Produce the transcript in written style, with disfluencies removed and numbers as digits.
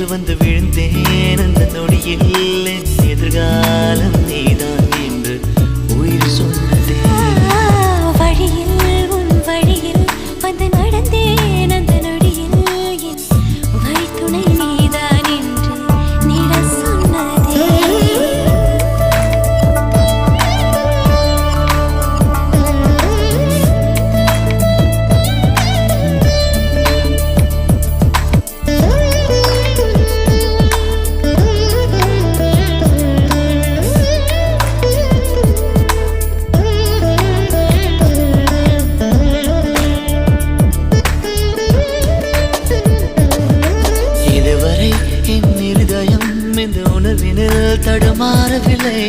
வந்து விழுந்தேன் அந்த நொடியில் என் எதிர்காலம் நீதான் என்று உயிர் சொன்னதே. வழியில் உன் வழியில் வந்து நடந்தேன் அந்த நொடியில் என் வழித்துணை நீதான் என்று நீட சொன்னதே. இதுவரை என் இருதயம் இந்த உணர்வினில் தடுமாறவில்லை.